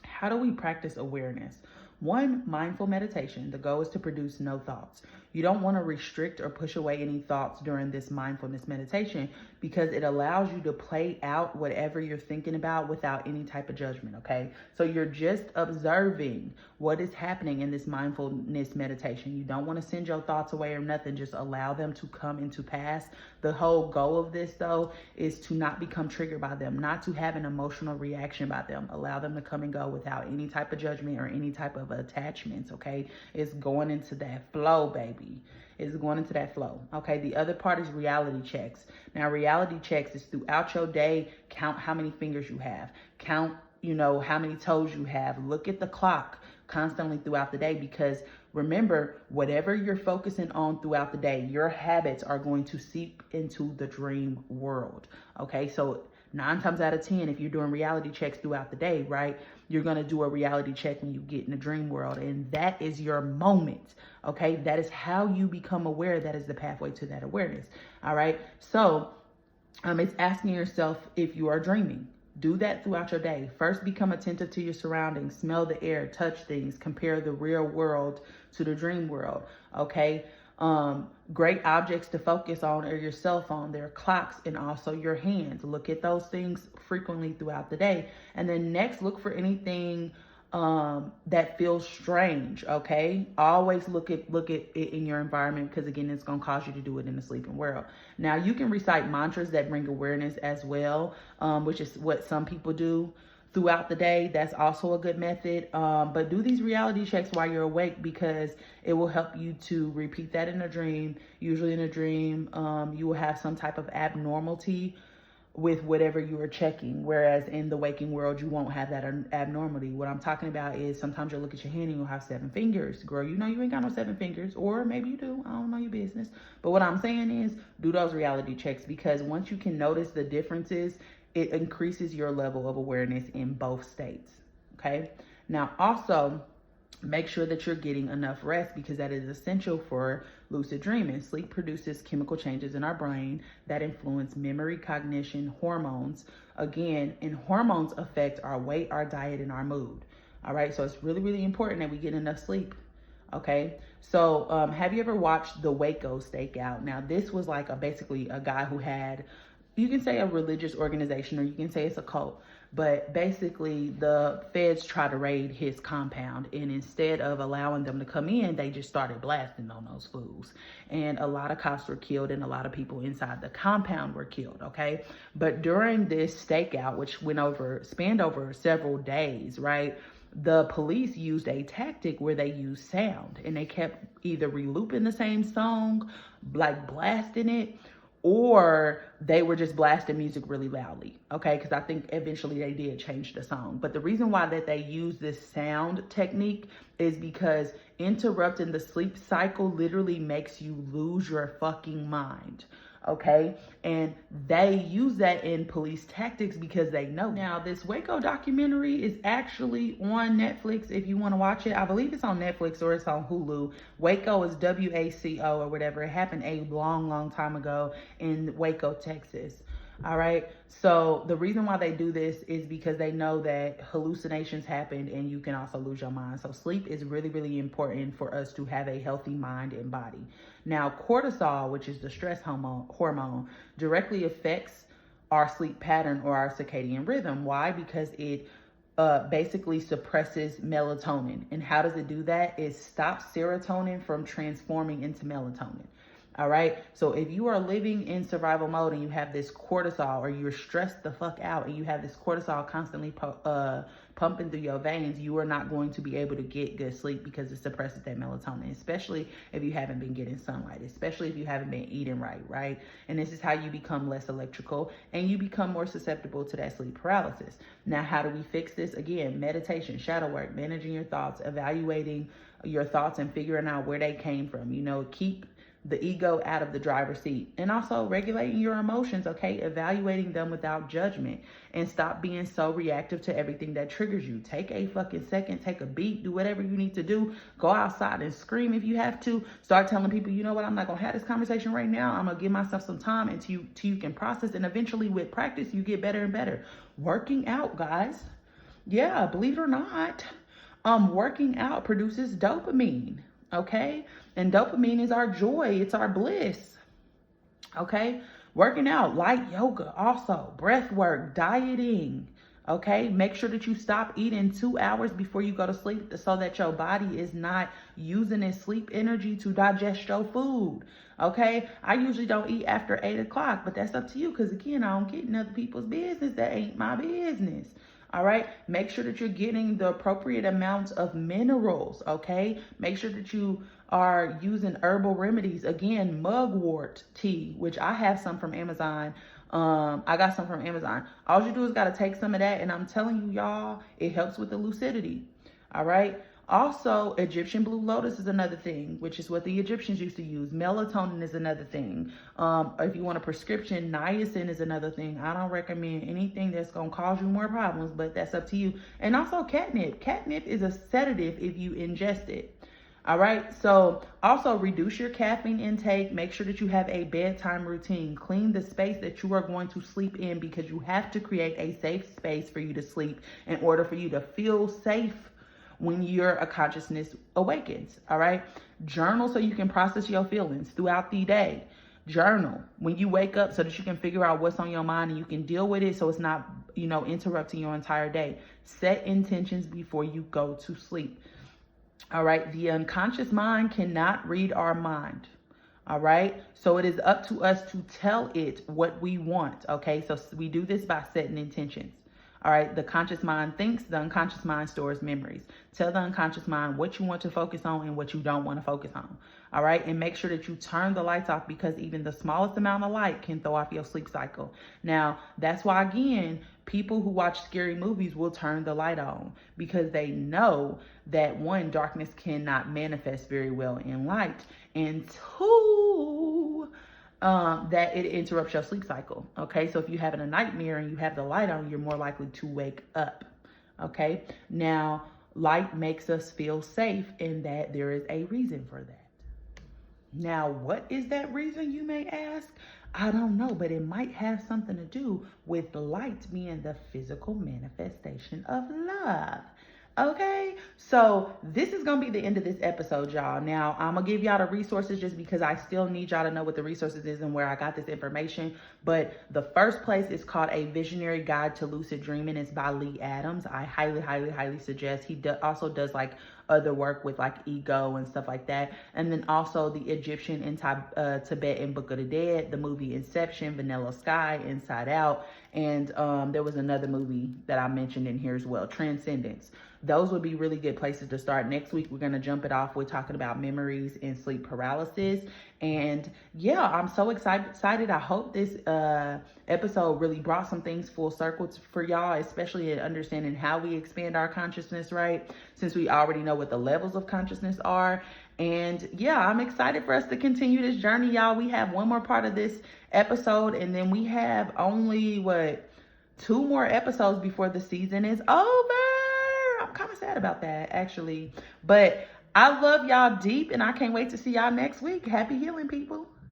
how do we practice awareness? One, mindful meditation. The goal is to produce no thoughts. You don't want to restrict or push away any thoughts during this mindfulness meditation, because it allows you to play out whatever you're thinking about without any type of judgment, okay? So you're just observing what is happening in this mindfulness meditation. You don't want to send your thoughts away or nothing. Just allow them to come and to pass. The whole goal of this, though, is to not become triggered by them, not to have an emotional reaction by them. Allow them to come and go without any type of judgment or any type of attachments, okay? It's going into that flow, baby. Is going into that flow. Okay, the other part is reality checks. Now, reality checks is throughout your day. Count how many fingers you have. Count, how many toes you have. Look at the clock constantly throughout the day, because remember, whatever you're focusing on throughout the day, your habits are going to seep into the dream world. Okay, so 9 times out of 10, if you're doing reality checks throughout the day, right, you're going to do a reality check when you get in the dream world. And that is your moment. Okay, that is how you become aware. That is the pathway to that awareness. All right, so it's asking yourself if you are dreaming. Do that throughout your day. First, become attentive to your surroundings. Smell the air, touch things, compare the real world to the dream world. Okay. Great objects to focus on are your cell phone, their clocks, and also your hands. Look at those things frequently throughout the day. And then next, look for anything that feels strange. Okay, always look at it in your environment, because again, it's going to cause you to do it in the sleeping world. Now, you can recite mantras that bring awareness as well, which is what some people do throughout the day. That's also a good method. But do these reality checks while you're awake, because it will help you to repeat that in a dream. Usually in a dream, you will have some type of abnormality with whatever you are checking, whereas in the waking world, you won't have that abnormality. What I'm talking about is sometimes you'll look at your hand and you'll have 7 fingers. Girl, you ain't got no 7 fingers, or maybe you do. I don't know your business. But what I'm saying is, do those reality checks, because once you can notice the differences, it increases your level of awareness in both states. Okay. Now, also make sure that you're getting enough rest, because that is essential for lucid dreaming. Sleep produces chemical changes in our brain that influence memory, cognition, hormones. Again, and hormones affect our weight, our diet, and our mood. All right. So it's really, really important that we get enough sleep. Okay. So have you ever watched the Waco Stakeout? Now, this was like basically a guy who had, you can say, a religious organization, or you can say it's a cult. But basically, the feds try to raid his compound, and instead of allowing them to come in, they just started blasting on those fools. And a lot of cops were killed, and a lot of people inside the compound were killed, okay? But during this stakeout, which spanned over several days, right, the police used a tactic where they used sound, and they kept either re-looping the same song, like blasting it, or they were just blasting music really loudly, okay? Because I think eventually they did change the song. But the reason why that they use this sound technique is because interrupting the sleep cycle literally makes you lose your fucking mind, okay? And they use that in police tactics because they know. Now, this Waco documentary is actually on Netflix if you want to watch it. I believe it's on Netflix or it's on Hulu. Waco is WACO or whatever. It happened a long, long time ago in Waco, Texas. All right. So the reason why they do this is because they know that hallucinations happen and you can also lose your mind. So sleep is really, really important for us to have a healthy mind and body. Now, cortisol, which is the stress hormone, directly affects our sleep pattern or our circadian rhythm. Why? Because it basically suppresses melatonin. And how does it do that? It stops serotonin from transforming into melatonin. All right. So if you are living in survival mode and you have this cortisol, or you're stressed the fuck out and you have this cortisol constantly pumping through your veins, you are not going to be able to get good sleep because it suppresses that melatonin, especially if you haven't been getting sunlight, especially if you haven't been eating right. Right. And this is how you become less electrical and you become more susceptible to that sleep paralysis. Now, how do we fix this? Again, meditation, shadow work, managing your thoughts, evaluating your thoughts and figuring out where they came from. Keep the ego out of the driver's seat, and also regulating your emotions, okay? Evaluating them without judgment, and stop being so reactive to everything that triggers you. Take a fucking second, take a beat, do whatever you need to do. Go outside and scream if you have to. Start telling people, you know what, I'm not gonna have this conversation right now. I'm gonna give myself some time until you can process, and eventually with practice, you get better and better. Working out, guys. Yeah, believe it or not, working out produces dopamine. Okay. And dopamine is our joy. It's our bliss. Okay. Working out, light yoga, also breath work, dieting. Okay. Make sure that you stop eating 2 hours before you go to sleep so that your body is not using its sleep energy to digest your food. Okay. I usually don't eat after 8 o'clock, but that's up to you. Because again, I don't get in other people's business. That ain't my business. All right. Make sure that you're getting the appropriate amounts of minerals. Okay. Make sure that you are using herbal remedies. Again, mugwort tea, which I have some from Amazon. I got some from Amazon. All you do is got to take some of that. And I'm telling you, y'all, it helps with the lucidity. All right. Also, Egyptian blue lotus is another thing, which is what the Egyptians used to use. Melatonin is another thing. If you want a prescription, niacin is another thing. I don't recommend anything that's going to cause you more problems, but that's up to you. And also catnip. Catnip is a sedative if you ingest it. All right. So also reduce your caffeine intake. Make sure that you have a bedtime routine. Clean the space that you are going to sleep in, because you have to create a safe space for you to sleep in order for you to feel safe when your consciousness awakens. All right. Journal so you can process your feelings throughout the day. Journal when you wake up so that you can figure out what's on your mind and you can deal with it so it's not, interrupting your entire day. Set intentions before you go to sleep. All right. The unconscious mind cannot read our mind. All right. So it is up to us to tell it what we want. Okay. So we do this by setting intentions. All right. The conscious mind thinks, the unconscious mind stores memories. Tell the unconscious mind what you want to focus on and what you don't want to focus on. All right. And make sure that you turn the lights off, because even the smallest amount of light can throw off your sleep cycle. Now, that's why, again, people who watch scary movies will turn the light on, because they know that, one, darkness cannot manifest very well in light, and two, that it interrupts your sleep cycle. Okay. So if you're having a nightmare and you have the light on, you're more likely to wake up. Okay. Now, light makes us feel safe, and that there is a reason for that. Now, what is that reason, you may ask? I don't know, but it might have something to do with light being the physical manifestation of love. Okay, so this is going to be the end of this episode, y'all. Now, I'm going to give y'all the resources just because I still need y'all to know what the resources is and where I got this information. But the first place is called A Visionary Guide to Lucid Dreaming. It's by Lee Adams. I highly, highly, highly suggest. He also does like other work with like ego and stuff like that. And then also the Egyptian and Tibetan Book of the Dead, the movie Inception, Vanilla Sky, Inside Out. And there was another movie that I mentioned in here as well, Transcendence. Those would be really good places to start. Next week, we're going to jump it off. We're talking about memories and sleep paralysis. And yeah, I'm so excited. I hope this episode really brought some things full circle for y'all, especially in understanding how we expand our consciousness, right? Since we already know what the levels of consciousness are. And yeah, I'm excited for us to continue this journey, y'all. We have one more part of this episode, and then we have only, 2 more episodes before the season is over. I'm kind of sad about that, actually. But I love y'all deep, and I can't wait to see y'all next week. Happy healing, people.